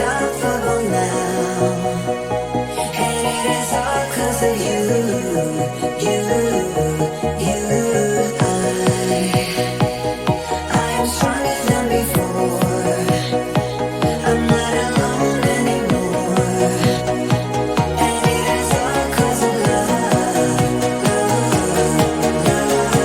unstoppable now. And it is all 'cause of you, you, you. I am stronger than before. I'm not alone anymore. And it is all 'cause of love, love, love, love.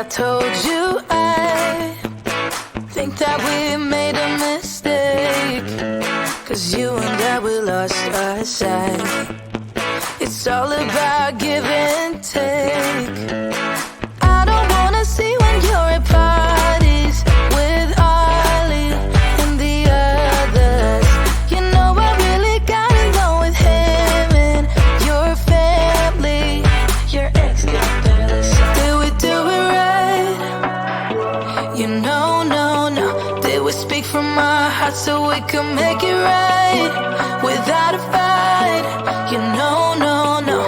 I told you I think that we made a mistake, 'cause you and I, we lost our sight. It's all about give and take. I don't wanna see when you're at parties with Ollie and the others. You know I really got along with him and your family. Your ex can barely say. Did we do it right? You know, no. Did we speak from our hearts so we could make it right without a fight? You know, no.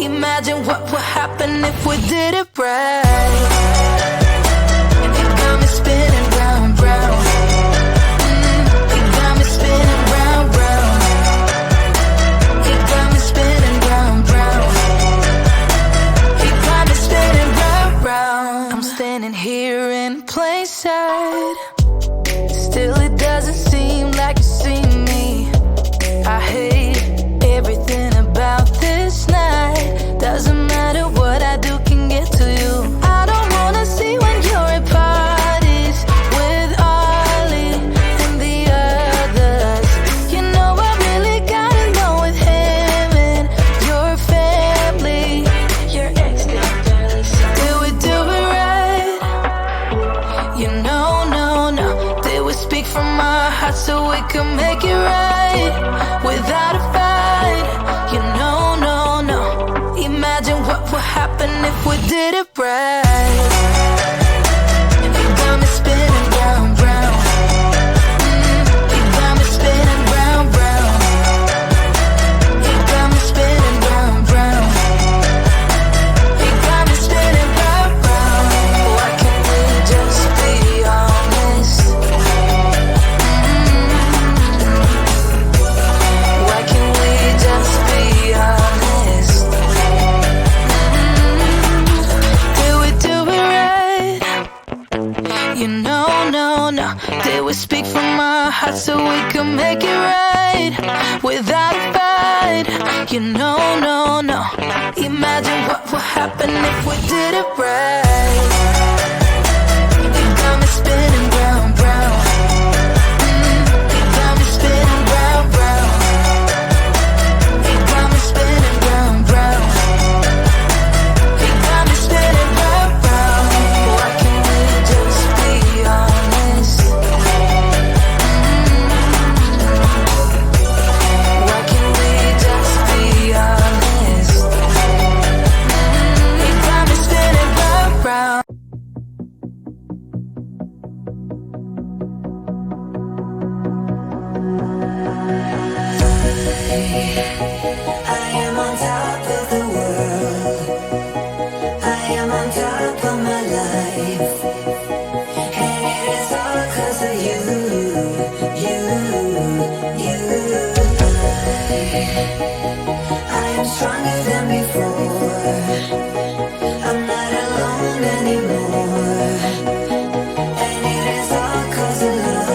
Imagine what would happen if we did it right. It got me spinning round, round. It got me spinning round, round. It got me spinning round, round. It got me spinning round, round. I'm standing here in plain sight. Still it doesn't seem like you see me. I hate everything about this night. Doesn't matter what I do can get to you. I don't wanna see when you're at parties with Ollie and the others. You know I really got along with him and your family. Your ex can barely say. Did we do it right? You know, no. Did we speak from our hearts so we could make it right without a fight? You know, no. Imagine what would happen if we did it right. It got me spinning round, round. It got me spinning round, round. It got me spinning round, round. It got me spinning round, round. Why can't we just be honest? Why can't we just be honest? Did we do it right? You know, no. Did we speak from our hearts so we could make it right without a fight? You know, no. Imagine what would happen if we did it right. It got me spinning round, round. It got me spinning round, round. It got me spinning round, round. It got me spinning round, round. Why can't we just be honest? Why can't we just be honest? It got me spinning round, round. I am on top of the world. I am on top of my life. And it is all 'cause of you. I am stronger than before. I'm not alone anymore. And it is all 'cause of love.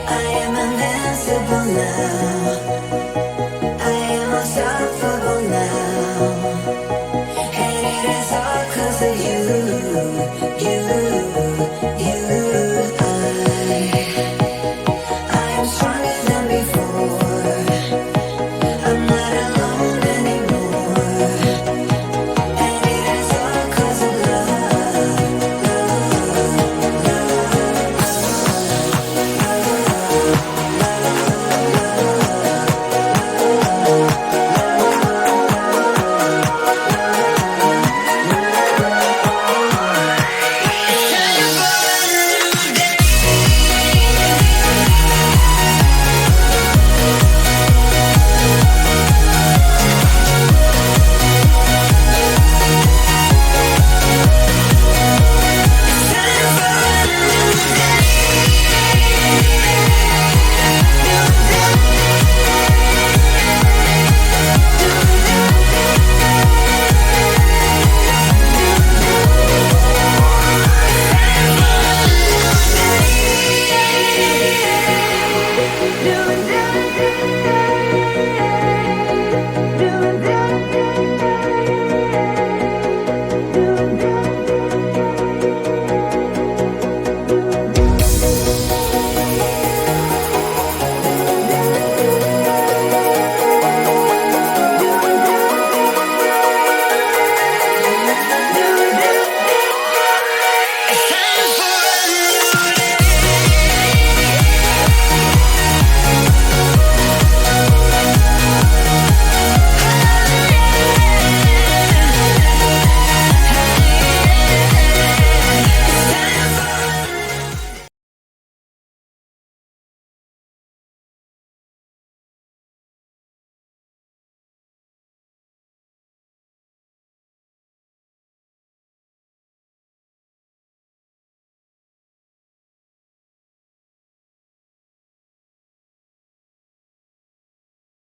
I am invincible now.